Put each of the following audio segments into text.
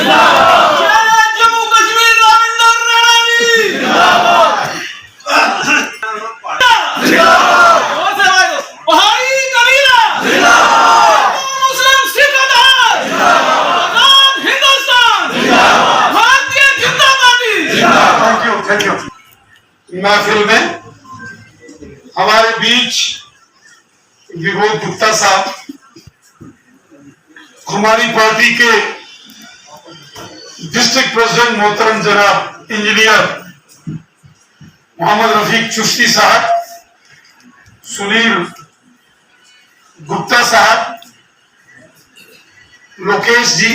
जम्मू कश्मीर पहाड़ी कबीला मुस्लिम Sikh Hindustan Bharatiya Janata party. Thank you. महफिल में हमारे बीच विभोद गुप्ता साहब, हमारी पार्टी के डिस्ट्रिक्ट प्रेसिडेंट मोहतरम जनाब इंजीनियर मोहम्मद रफीक चिश्ती साहब, सुनील गुप्ता साहब, लोकेश जी,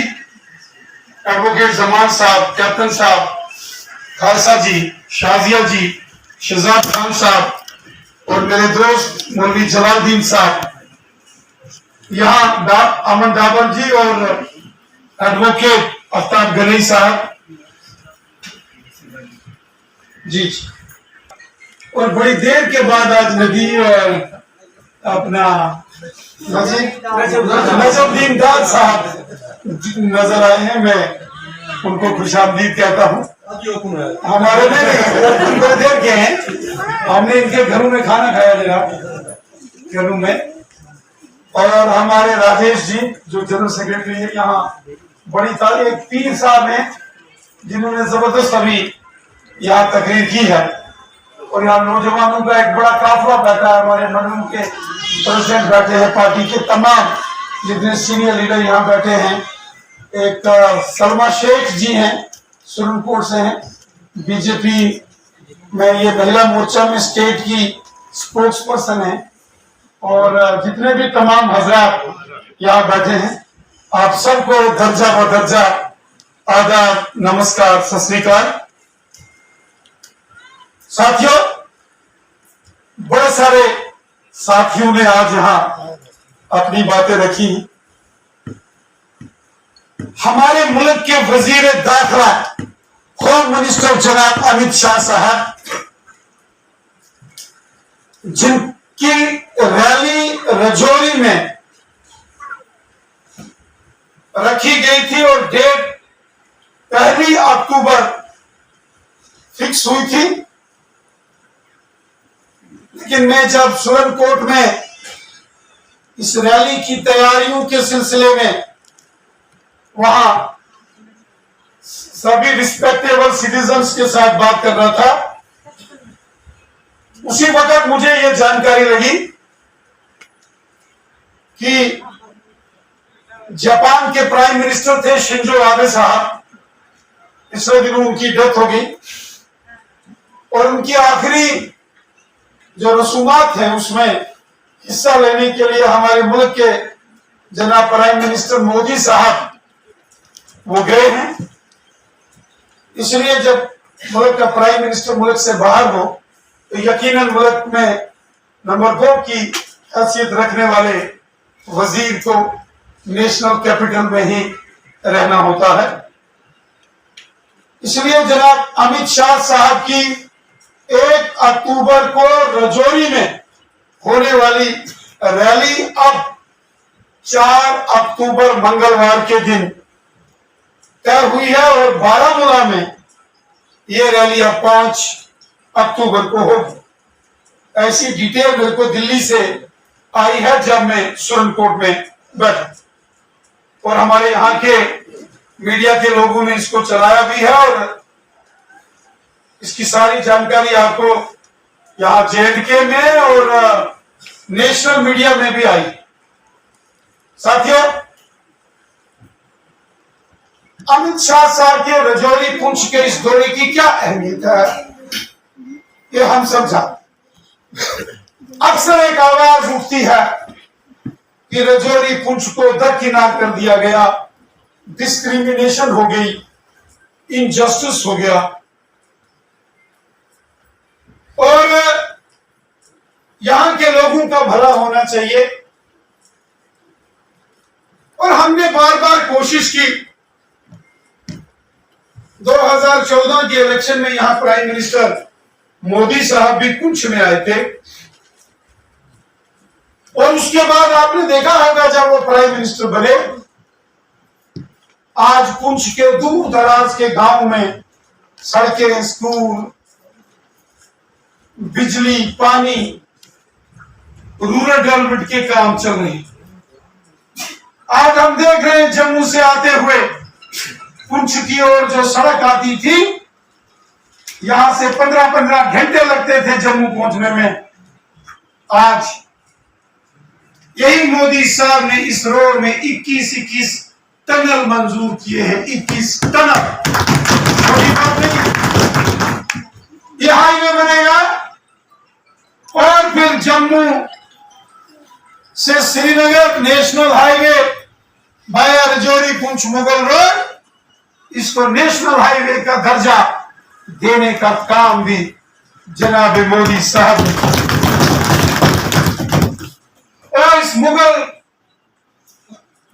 एडवोकेट जमान साहब, कैप्टन साहब, खालसा जी, शाजिया जी, शहजाद खान साहब और मेरे दोस्त मौलवी जलालुद्दीन साहब, यहाँ अमन डाबर जी और एडवोकेट आफ्ताब गनी साहब जी। और बड़ी देर के बाद आज नदी और अपना नजरुद्दीन दाद साहब नजर आए हैं। मैं उनको खुशामदीद कहता हूँ। हमारे में बड़ी देर के हैं, हमने इनके घरों में खाना खाया जनाब, घरों में। और हमारे राजेश जी जो जनरल सेक्रेटरी है, यहाँ बड़ी तारीफ, एक पीर साहब हैं जिन्होंने जबरदस्त अभी यहाँ तकरीर की है। और यहाँ नौजवानों का एक बड़ा काफिला बैठा है, हमारे मंडल के प्रेसिडेंट बैठे हैं, पार्टी के तमाम जितने सीनियर लीडर यहाँ बैठे हैं। एक सलमा शेख जी हैं, सुरनकोट से हैं, बीजेपी में ये महिला मोर्चा में स्टेट की स्पोक्स पर्सन है। और जितने भी तमाम हजरात यहाँ बैठे हैं, आप सबको दर्जा ब दर्जा आदाब, नमस्कार, सत श्री अकाल। साथियों, बड़े सारे साथियों ने आज यहाँ अपनी बातें रखी। हमारे मुल्क के वजीर दाखिला होम मिनिस्टर जनाब अमित शाह साहब, जिनकी रैली रजौरी में रखी गई थी और डेट 1 अक्टूबर फिक्स हुई थी, लेकिन मैं जब सुरनकोट में इस रैली की तैयारियों के सिलसिले में वहां सभी रिस्पेक्टेबल सिटीजन्स के साथ बात कर रहा था, उसी वक्त मुझे यह जानकारी लगी कि जापान के प्राइम मिनिस्टर थे शिंजो आबे साहब, पिछले दिनों उनकी डेथ हो गई। और उनकी आखिरी जो रसूमात है उसमें हिस्सा लेने के लिए हमारे मुल्क के जनाब प्राइम मिनिस्टर मोदी साहब वो गए हैं। इसलिए जब मुल्क का प्राइम मिनिस्टर मुल्क से बाहर हो तो यकीनन मुल्क में नंबर 2 की हैसियत रखने वाले वजीर को नेशनल कैपिटल में ही रहना होता है। इसलिए जनाब अमित शाह साहब की 1 अक्टूबर को रजौरी में होने वाली रैली अब 4 अक्टूबर मंगलवार के दिन तय हुई है और बारामूला में ये रैली अब 5 अक्टूबर को होगी। ऐसी डिटेल मेरे को दिल्ली से आई है जब मैं सुरनकोट में बैठा, और हमारे यहाँ के मीडिया के लोगों ने इसको चलाया भी है और इसकी सारी जानकारी आपको यहाँ जेएंडके में और नेशनल मीडिया में भी आई। साथियों, अमित शाह साहब के रजौरी पुंछ के इस दौरे की क्या अहमियत है, ये हम सब जानते। अक्सर एक आवाज उठती है कि रजौरी पुंछ को दरकिनार कर दिया गया, डिस्क्रिमिनेशन हो गई, इनजस्टिस हो गया। और यहां के लोगों का भला होना चाहिए। और हमने बार बार कोशिश की, 2014 के इलेक्शन में यहां प्राइम मिनिस्टर मोदी साहब भी पुंछ में आए थे, और उसके बाद आपने देखा होगा जब वो प्राइम मिनिस्टर बने आज पुंछ के दूर दराज के गांव में सड़कें, स्कूल, बिजली, पानी, रूरल डेवलपमेंट के काम चल रहे हैं। आज हम देख रहे हैं जम्मू से आते हुए पुंछ की ओर जो सड़क आती थी, यहां से 15-15 घंटे लगते थे जम्मू पहुंचने में। आज यही मोदी साहब ने इस रोड में 21 टनल मंजूर किए हैं। 21 टनल, छोटी बात नहीं। ये हाईवे बनेगा और फिर जम्मू से Srinagar national highway via Rajouri Poonch Mughal road, इसको नेशनल हाईवे का दर्जा देने का काम भी जनाब मोदी साहब ने। और इस मुगल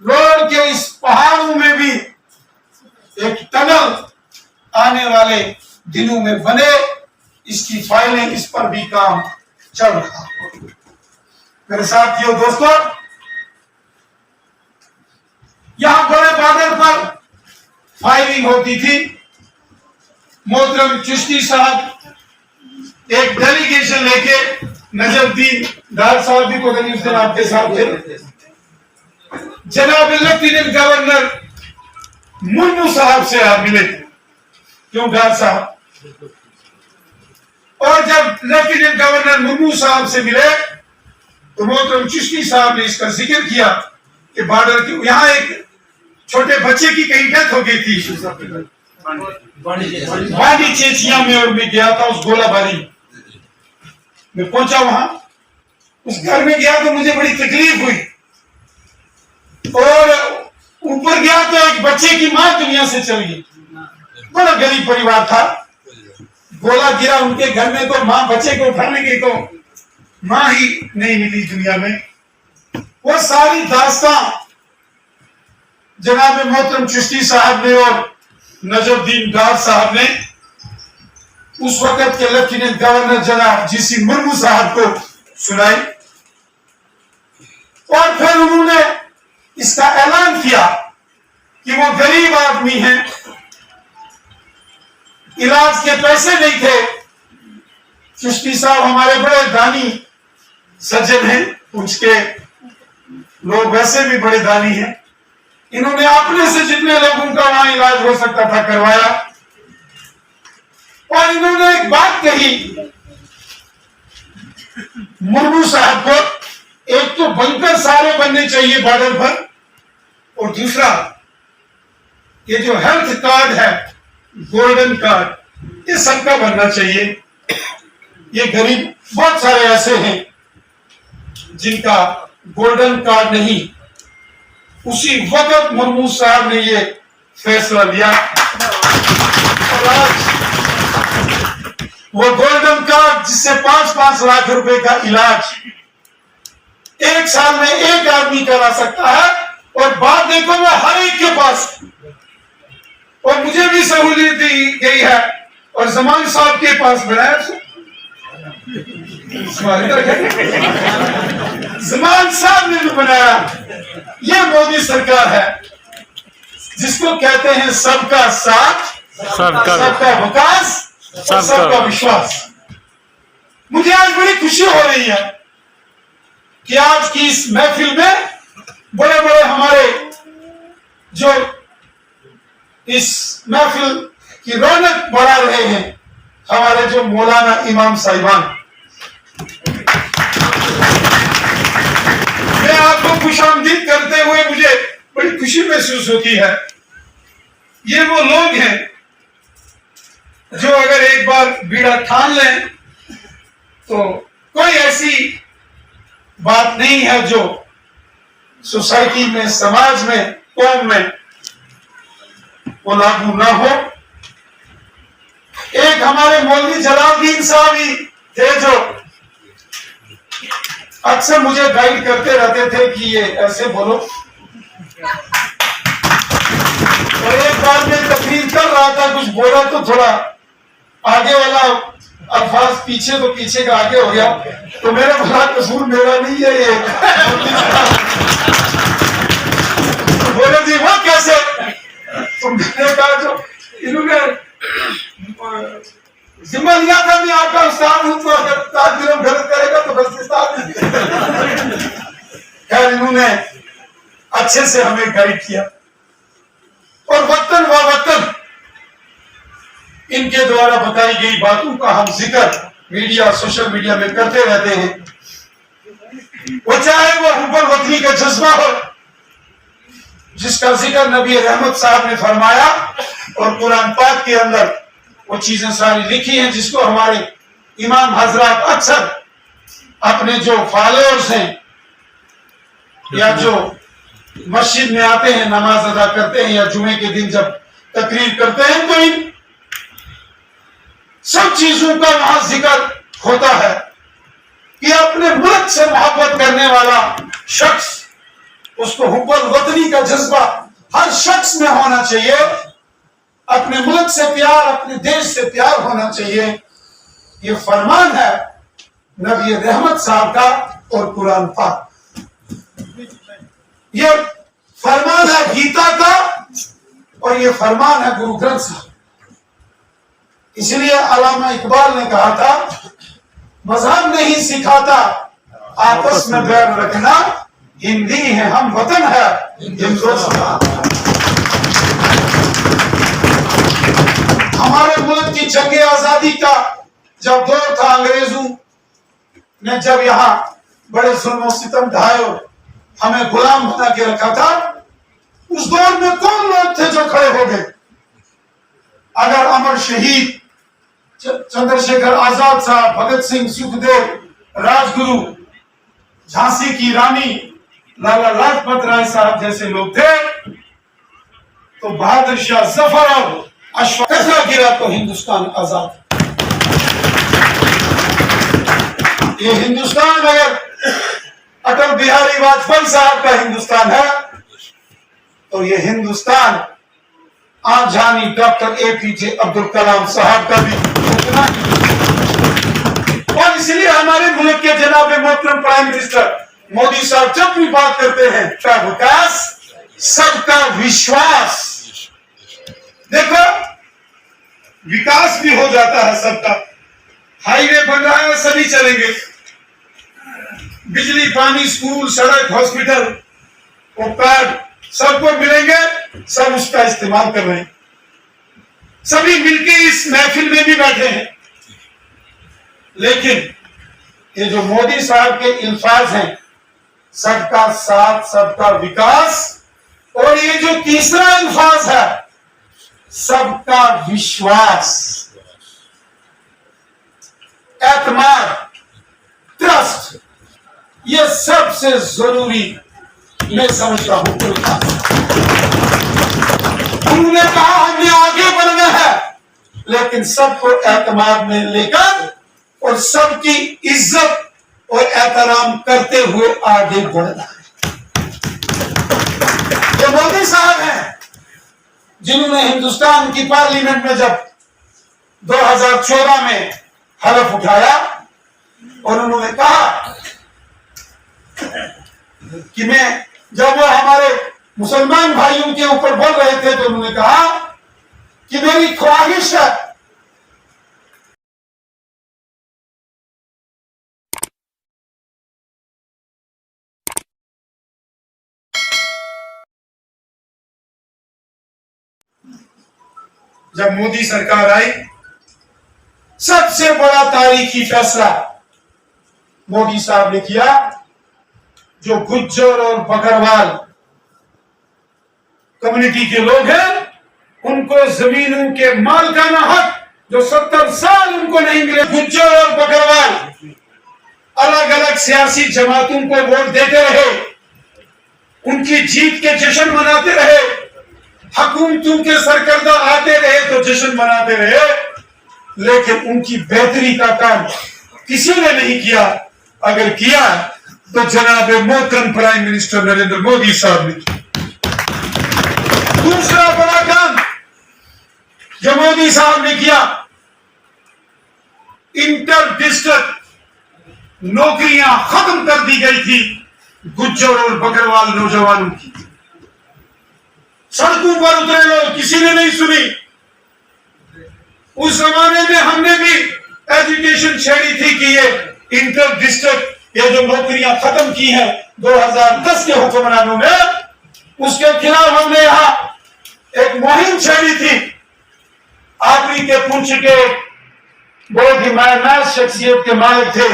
रोड के इस पहाड़ों में भी एक टनल आने वाले दिनों में बने, इसकी फाइलें, इस पर भी काम चल रहा है। मेरे साथियों, दोस्तों, यहां बड़े बादल पर फायरिंग होती थी। मोहतरम चिश्ती साहब एक डेलीगेशन लेके, नजरुद्दीन डार साहब भी को उस दिन आपके साथ थे, जनाब लेफ्टिनेंट गवर्नर मुर्मू साहब से आप मिले थे। क्यों डार साहब? और जब लेफ्टिनेंट गवर्नर मुर्मू साहब से मिले तो मोहतरम चिश्ती साहब ने इसका जिक्र किया कि बॉर्डर की यहां एक छोटे बच्चे की कहीं डेथ हो गई थी बाड़ी चेचिया में, और मैं गया था उस गोलाबारी में। पहुंचा वहां, उस घर में गया तो मुझे बड़ी तकलीफ हुई, और ऊपर गया तो एक बच्चे की मां दुनिया से चल गई। बड़ा गरीब परिवार था, गोला गिरा उनके घर में तो मां, बच्चे को उठाने की तो मां ही नहीं मिली दुनिया में। वो सारी दास्तां जनाब मोहतरम चिश्ती साहब ने और नजरुद्दीन डार साहब ने उस वक्त के लेफ्टिनेंट गवर्नर जनाब जीसी मुर्मू साहब को सुनाई, और फिर उन्होंने इसका ऐलान किया कि वो गरीब आदमी हैं, इलाज के पैसे नहीं थे। चिश्ती साहब हमारे बड़े दानी सज्जन हैं, उसके लोग वैसे भी बड़े दानी हैं। इन्होंने अपने से जितने लोगों का वहां इलाज हो सकता था करवाया, और इन्होंने एक बात कही मुर्मू साहब को, एक तो बंकर सारे बनने चाहिए बॉर्डर पर, और दूसरा ये जो हेल्थ कार्ड है, गोल्डन कार्ड, ये सबका बनना चाहिए। ये गरीब बहुत सारे ऐसे हैं जिनका गोल्डन कार्ड नहीं। उसी वक्त मुर्मू साहब ने ये फैसला लिया, और आज वो गोल्डन कार्ड जिससे 5-5 लाख रुपए का इलाज एक साल में एक आदमी करा सकता है, और बात देखो मैं हर एक के पास, और मुझे भी सहूलियत दी गई है, और जमान साहब के पास बनाया। जमान साहब ने भी बनाया। ये मोदी सरकार है जिसको कहते हैं सबका साथ, सबका विकास, सबका विश्वास। मुझे आज बड़ी खुशी हो रही है कि आज की इस महफिल में बड़े बड़े हमारे जो इस महफिल की रौनक बढ़ा रहे हैं, हमारे जो मौलाना इमाम साहिबान, मैं आपको खुशामदीद करते हुए मुझे बड़ी खुशी महसूस होती है। ये वो लोग हैं जो अगर एक बार बीड़ा ठान लें तो कोई ऐसी बात नहीं है जो सोसाइटी में, समाज में, कौम में वो लागू ना हो। एक हमारे मौलवी जलालुद्दीन साहब ही थे जो अक्सर मुझे गाइड करते रहते थे कि ये ऐसे बोलो, और एक बार मैं तकरीर कर रहा था, कुछ बोला तो थोड़ा आगे वाला अल्फाज पीछे तो पीछे का आगे हो गया, तो मेरा बड़ा कसूर मेरा नहीं है ये। बोले जी वो कैसे? तो मैंने कहा जो इन्होंने जिम्मा लिया था, मैं आपका उस्ताद हूं, तो अगर ताजम गलत करेगा तो बस उस्ताद नहीं। खैर इन्होंने अच्छे से हमें गाइड किया और वतन व वतन इनके द्वारा बताई गई बातों का हम जिक्र मीडिया सोशल मीडिया में करते रहते हैं। वो चाहे वो हुब्बुल वतनी का जज्बा हो जिसका जिक्र नबी रहमत साहब ने फरमाया और कुरान पाक के अंदर वो चीजें सारी लिखी हैं, जिसको हमारे इमाम हजरात अक्सर अपने जो फॉलोअर्स हैं या जो मस्जिद में आते हैं नमाज अदा करते हैं या जुमे के दिन जब तकरीर करते हैं तो इन सब चीजों का वहां जिक्र होता है कि अपने मुल्क से मोहब्बत करने वाला शख्स, उसको हुब्बुल वतनी का जज्बा हर शख्स में होना चाहिए। अपने मुल्क से प्यार, अपने देश से प्यार होना चाहिए। ये फरमान है नबी रहमत साहब का और कुरान पाक, ये फरमान है गीता का और ये फरमान है गुरु ग्रंथ साहब। इसलिए अल्लामा इकबाल ने कहा था, मजहब नहीं सिखाता आपस में बैर रखना, हिंदी है हम वतन है हिंदुस्तान। हमारे मुल्क की जंग आजादी का जब दौर था, अंग्रेजों ने जब यहाँ बड़े जुल्म सितम ढाए, हमें गुलाम बना के रखा था, उस दौर में कौन लोग थे जो खड़े हो गए? अगर अमर शहीद चंद्रशेखर आजाद साहब, भगत सिंह, सुखदेव, राजगुरु, झांसी की रानी लाला लाजपत राय साहब जैसे लोग थे, तो बहादुर शाह जफर और अश्वत्थ गिरा तो हिंदुस्तान आजाद। ये हिंदुस्तान अगर अटल बिहारी वाजपेयी साहब का हिंदुस्तान है तो ये हिंदुस्तान आजानी डॉक्टर एपीजे अब्दुल कलाम साहब का भी उतना ही। और इसलिए हमारे मुल्क के जनाब मोहतरम प्राइम मिनिस्टर मोदी साहब जब भी बात करते हैं क्या विकास, सबका विश्वास, देखो विकास भी हो जाता है सबका। हाईवे बन रहा है, सभी चलेंगे, बिजली, पानी, स्कूल, सड़क, हॉस्पिटल, वो कार्ड सबको मिलेंगे, सब उसका इस्तेमाल कर रहे हैं। सभी मिलके इस महफिल में भी बैठे हैं। लेकिन ये जो मोदी साहब के अल्फाज हैं, सबका साथ, सबका विकास, और ये जो तीसरा अल्फाज है सबका विश्वास, एतमाद, ट्रस्ट, ये सबसे जरूरी मैं समझता हूं। उन्होंने कहा हमने आगे बढ़ना है, लेकिन सबको एतमाद में लेकर और सबकी इज्जत और एहतराम करते हुए आगे बढ़ना है। ये मोदी साहब हैं जिन्होंने हिंदुस्तान की पार्लियामेंट में जब 2014 में हलफ उठाया और उन्होंने कहा कि मैं, जब वो हमारे मुसलमान भाइयों के ऊपर बोल रहे थे तो उन्होंने कहा कि मेरी ख्वाहिश है जब मोदी सरकार आई, सबसे बड़ा तारीखी फैसला मोदी साहब ने किया, जो गुज्जर और बकरवाल कम्युनिटी के लोग हैं उनको जमीनों के मालिकाना हक जो 70 साल उनको नहीं मिले, गुज्जर और बकरवाल अलग अलग सियासी जमातों को वोट देते रहे, उनकी जीत के जश्न मनाते रहे, हुकूमतों के सरकर्दा आते रहे तो जश्न मनाते रहे, लेकिन उनकी बेहतरी का काम किसी ने नहीं किया। अगर किया तो जनाब मोहतरम प्राइम मिनिस्टर नरेंद्र मोदी साहब ने किया। दूसरा बड़ा काम जो मोदी साहब ने किया, इंटर डिस्ट्रिक्ट नौकरियां खत्म कर दी गई थी गुज्जर और बकरवाल नौजवानों की। सड़कों पर उतरे लोग, किसी ने नहीं सुनी। उस जमाने में हमने भी एजुकेशन छेड़ी थी कि ये इंटर डिस्ट्रिक्ट, ये जो नौकरियां खत्म की हैं 2010 के हुक्मरानों ने, उसके खिलाफ हमने यहां एक मुहिम छेड़ी थी। आखिरी के पुंछ के बहुत ही मायनाज शख्सियत के मालिक थे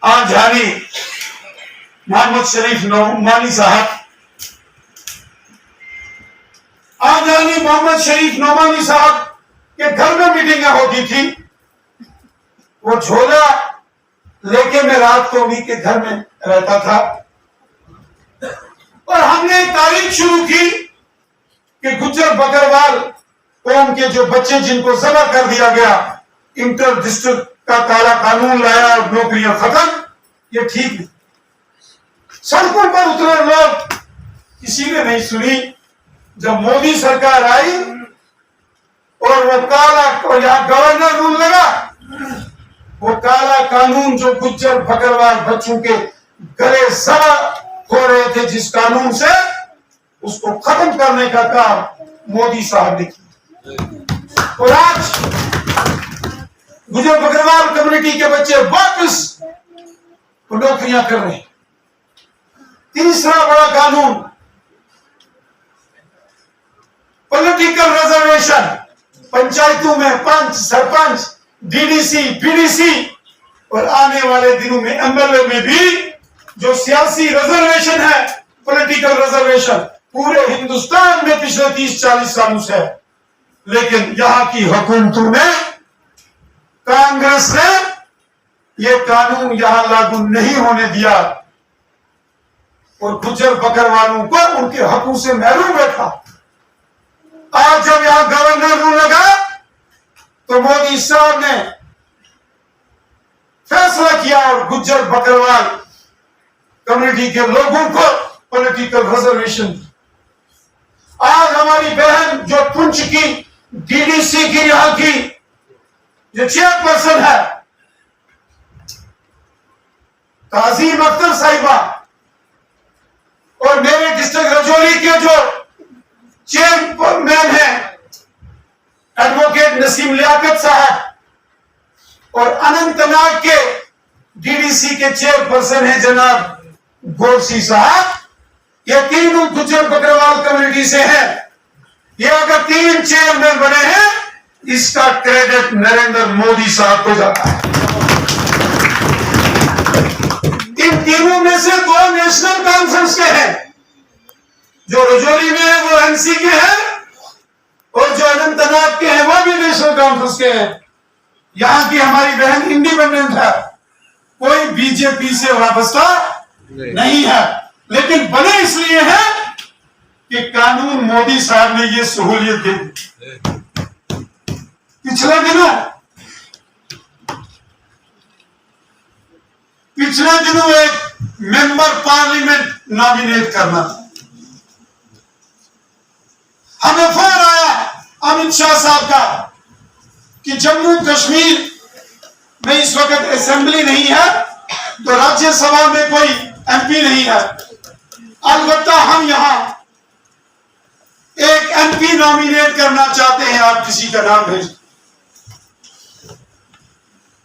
आजानी मोहम्मद शरीफ नोमानी साहब। आजानी मोहम्मद शरीफ नोमानी साहब के घर में मीटिंगें होती थी। वो झोला लेके मैं रात को उन्हीं के घर में रहता था और हमने एक तारीख शुरू की कि गुज्जर बकरवाल कौम के जो बच्चे जिनको जमा कर दिया गया, इंटर डिस्ट्रिक्ट का काला कानून लाया और नौकरियां खत्म, ये ठीक नहीं। सड़कों पर उतरे लोग, किसी ने नहीं सुनी। जब मोदी सरकार आई और वो काला, और यहां गवर्नर रूल लगा, वो काला कानून जो गुज्जर बकरवाल बच्चों के गले जमा हो रहे थे जिस कानून से, उसको खत्म करने का काम मोदी साहब ने किया। और आज गुज्जर बकरवाल कम्युनिटी के बच्चे वापस नौकरियां कर रहे हैं। तीसरा बड़ा कानून, पॉलिटिकल रिजर्वेशन। पंचायतों में पंच, सरपंच, डीडीसी, बीडीसी और आने वाले दिनों में एमएलए में भी जो सियासी रिजर्वेशन है, पॉलिटिकल रिजर्वेशन, पूरे हिंदुस्तान में पिछले 30-40 सालों से है। लेकिन यहां की हुकूमतों ने, कांग्रेस ने यह कानून यहां लागू नहीं होने दिया और गुज्जर बकरवालों को उनके हकों से महरूम रखा। आज जब यहां गवर्नर रूल लगा तो मोदी साहब ने फैसला किया और गुज्जर बकरवाल कम्युनिटी के लोगों को पॉलिटिकल रिजर्वेशन दी। आज हमारी बहन जो पुंछ की डीडीसी की, यहां की जो चेयरपर्सन है ताजीम अख्तर साहिबा, और मेरे डिस्ट्रिक्ट रजौरी के जो चेयरमैन है एडवोकेट नसीम लियाकत साहब, और अनंतनाग के डीडीसी के चेयरपर्सन है जनाब गोरसी साहब, ये तीनों गुज्जर बकरवाल कम्युनिटी से हैं। ये अगर 3 चेयरमैन बने हैं, इसका क्रेडिट नरेंद्र मोदी साहब को जाता है। इन तीनों में से 2 नेशनल कॉन्फ्रेंस के हैं, जो रजौरी में है वो एनसी के हैं, और जो अनंतनाग के हैं वो भी नेशनल कॉन्फ्रेंस के हैं। यहां की हमारी बहन इंडिपेंडेंट है, कोई बीजेपी से वाबस्ता नहीं है, लेकिन बने इसलिए है कि कानून मोदी साहब ने ये सहूलियत दी। पिछले दिनों एक मेंबर पार्लियामेंट नॉमिनेट करना था। हमें फोन आया अमित शाह साहब का कि जम्मू कश्मीर में इस वक्त असेंबली नहीं है, तो राज्यसभा में कोई एमपी नहीं है, अलबत्ता हम यहां एक एमपी नॉमिनेट करना चाहते हैं, आप किसी का नाम भेजें।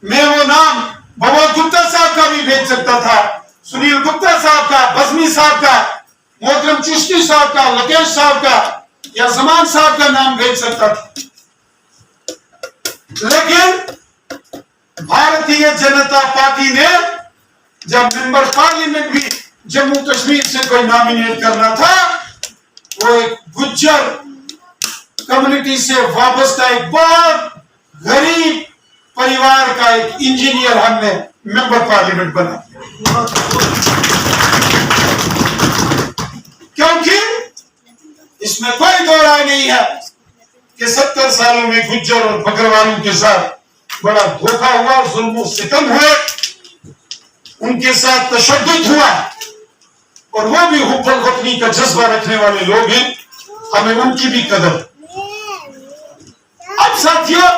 मैं वो नाम भगवत गुप्ता साहब का भी भेज सकता था, सुनील गुप्ता साहब का, बज़मी साहब का, मोहतरम चिश्ती साहब का, लकेश साहब का या जमान साहब का नाम भेज सकता था। लेकिन भारतीय जनता पार्टी ने जब मेंबर पार्लियामेंट भी जम्मू कश्मीर से कोई नॉमिनेट करना था, वो एक गुज्जर कम्युनिटी से वाबस्ता एक बहुत गरीब परिवार का एक इंजीनियर हमने मेंबर पार्लियामेंट बना, क्योंकि इसमें कोई दो राय नहीं है कि 70 सालों में गुज्जर और बकरवालों के साथ बड़ा धोखा हुआ, जुल्म सितम हुए, उनके साथ तशद्दुद हुआ, और वो भी हुब्बुल वतनी का जज्बा रखने वाले लोग हैं, हमें उनकी भी कदर। अब साथियों,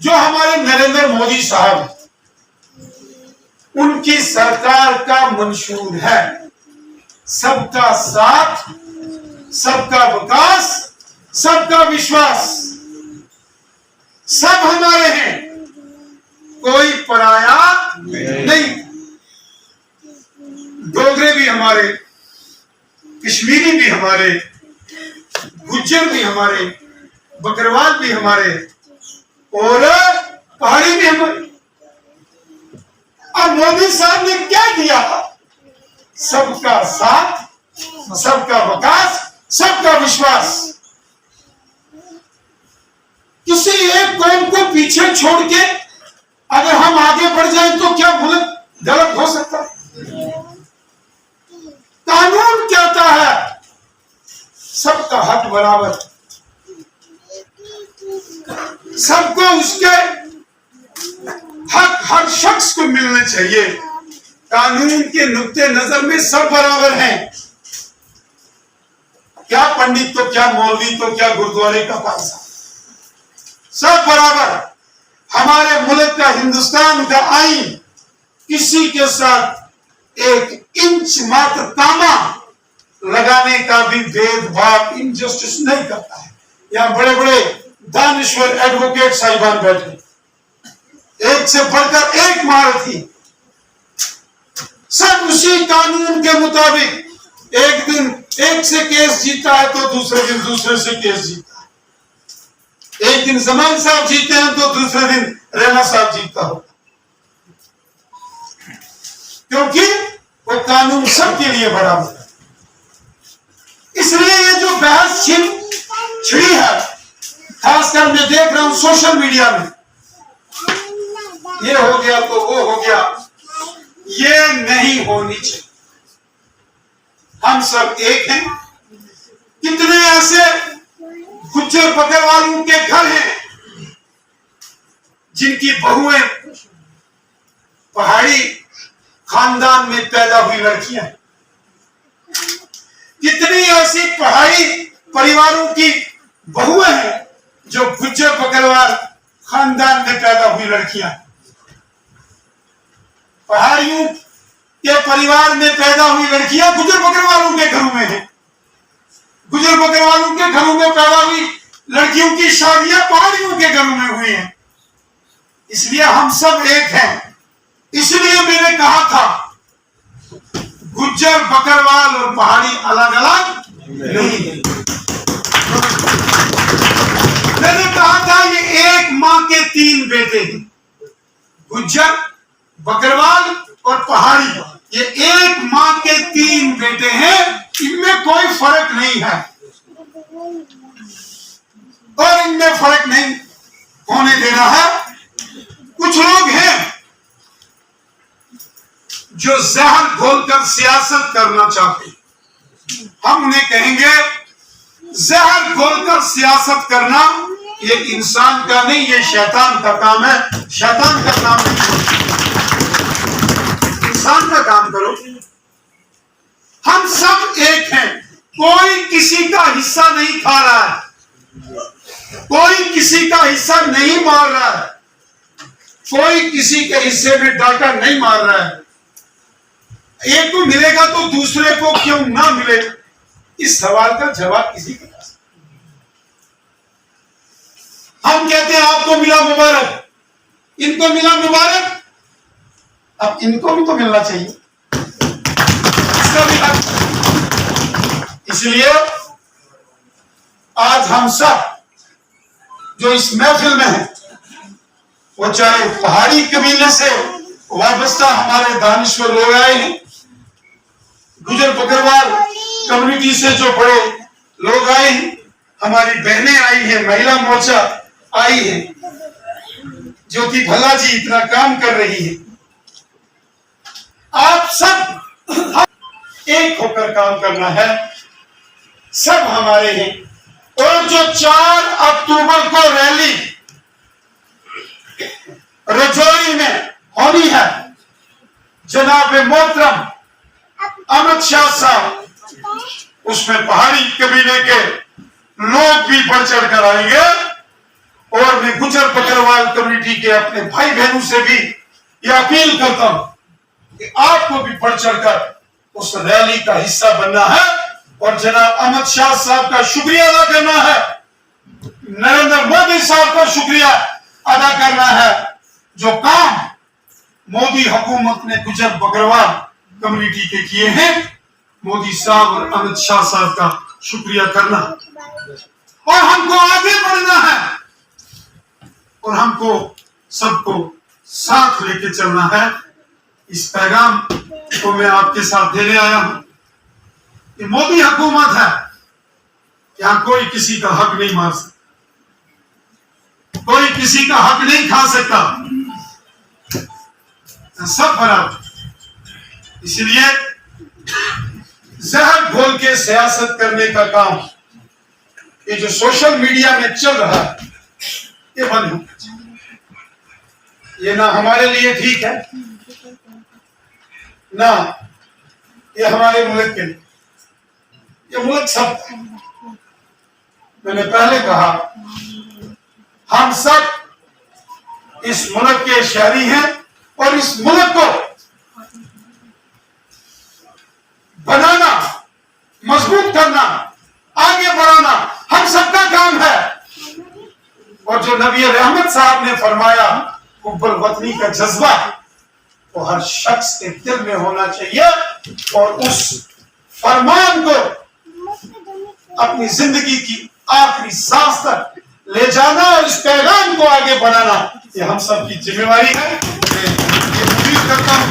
जो हमारे नरेंद्र मोदी साहब, उनकी सरकार का मंशूर है सबका साथ सबका विकास, सबका विश्वास, सब हमारे हैं, कोई पराया नहीं। डोगरे भी हमारे, कश्मीरी भी हमारे, गुज्जर भी हमारे, बकरवाल भी हमारे और पहाड़ी भी हमारे। अब मोदी साहब ने क्या किया? सबका साथ, सबका विकास, सबका विश्वास। किसी एक कौम को पीछे छोड़ के अगर हम आगे बढ़ जाएं तो क्या मुल्क गलत हो सकता है? कानून कहता है सबका हक बराबर, सबको उसके हक हर शख्स को मिलने चाहिए। कानून के नुक्ते नजर में सब बराबर हैं। क्या पंडित तो क्या मौलवी तो क्या गुरुद्वारे का पासा, सब बराबर। हमारे मुल्क का, हिंदुस्तान का आईन किसी के साथ एक इंच मात्र तामा लगाने का भी भेदभाव, इनजस्टिस नहीं करता है। यहां बड़े बड़े दानिश्वर एडवोकेट साहिबान बैठे, एक से बढ़कर एक महारथी, सब उसी कानून के मुताबिक। एक दिन एक से केस जीता है तो दूसरे दिन दूसरे से केस जीता है। एक दिन जमान साहब जीते हैं तो दूसरे दिन रैना साहब जीता हो, क्योंकि वो कानून सबके लिए बराबर है। इसलिए ये जो बहस छिड़ी है, खासकर मैं देख रहा हूं सोशल मीडिया में, ये हो गया तो वो हो गया, ये नहीं होनी चाहिए। हम सब एक हैं। कितने ऐसे गुज्जर बकरवालों के घर हैं जिनकी बहुएं पहाड़ी खानदान में पैदा हुई लड़कियां। कितनी ऐसी पहाड़ी परिवारों की बहुएं हैं जो गुज्जर बकरवाल खानदान में पैदा हुई लड़कियां। पहाड़ियों के परिवार में पैदा हुई लड़कियां गुजर बकरवालों के घरों में हैं। गुजर बकरवालों के घरों में पैदा हुई लड़कियों की शादियां पहाड़ियों के घरों में हुई हैं। इसलिए हम सब एक हैं। इसलिए मैंने कहा था गुज्जर बकरवाल और पहाड़ी अलग अलग नहीं है। मैंने कहा था ये एक मां के तीन बेटे हैं, गुज्जर बकरवाल और पहाड़ी, ये एक मां के तीन बेटे हैं, इनमें कोई फर्क नहीं है और इनमें फर्क नहीं होने देना है। कुछ लोग हैं जो जहर घोलकर सियासत करना चाहते हैं। हम उन्हें कहेंगे जहर घोलकर सियासत करना ये इंसान का नहीं, ये शैतान का काम है। शैतान का काम नहीं, इंसान का काम करो। हम सब एक हैं, कोई किसी का हिस्सा नहीं खा रहा है, कोई किसी का हिस्सा नहीं मार रहा है, कोई किसी के हिस्से में डाका नहीं मार रहा है। एक को मिलेगा तो दूसरे को क्यों ना मिले, इस सवाल का जवाब किसी के पास। हम कहते हैं आपको मिला मुबारक, इनको मिला मुबारक, अब इनको भी तो मिलना चाहिए, इसका भी हक। इसलिए आज हम सब जो इस महफिल में हैं, वो चाहे पहाड़ी कबीले से वाबस्ता हमारे दानिश्वर लोग आए हैं, गुजर बकरवाल कम्युनिटी से जो बड़े लोग आए हैं, हमारी बहनें आई हैं, महिला मोर्चा आई है, ज्योति भल्ला जी इतना काम कर रही है। आप सब एक होकर काम करना है, सब हमारे हैं। और जो 4 अक्टूबर को रैली रजौरी में होनी है, जनाब मोहतरम अमित शाह साहब, उसमें पहाड़ी कबीले के लोग भी बढ़ चढ़ कर आएंगे। और मैं गुजर बकरवाल कम्युनिटी के अपने भाई बहनों से भी यह अपील करता हूं कि आपको भी बढ़ चढ़कर उस रैली का हिस्सा बनना है और जनाब अमित शाह साहब का शुक्रिया अदा करना है, नरेंद्र मोदी साहब का शुक्रिया अदा करना है। जो काम मोदी हुकूमत ने गुजर बकरवाल कम्युनिटी के किए हैं, मोदी साहब और अमित शाह साहब का शुक्रिया करना, और हमको आगे बढ़ना है, और हमको सबको साथ लेके चलना है। इस पैगाम को मैं आपके साथ देने आया हूं कि मोदी हुकूमत है, यहां कोई किसी का हक नहीं मार सकता, कोई किसी का हक नहीं खा सकता, सब बराबर। इसलिए जहर घोल के सियासत करने का काम, ये जो सोशल मीडिया में चल रहा है, ये बंद होना चाहिए। ये ना हमारे लिए ठीक है, ना ये हमारे मुल्क के लिए, ये मुल्क सब, मैंने पहले कहा, हम सब इस मुल्क के शहरी हैं, और इस मुल्क को बनाना, मजबूत करना, आगे बढ़ाना हम सबका काम है। और जो नबी रहमत साहब ने फरमाया, हुब्बुल वतनी का जज्बा वो हर शख्स के दिल में होना चाहिए, और उस फरमान को अपनी जिंदगी की आखिरी सांस तक ले जाना और इस पैगाम को आगे बढ़ाना, ये हम सब की जिम्मेवारी है। मैं ये उम्मीद करता हूँ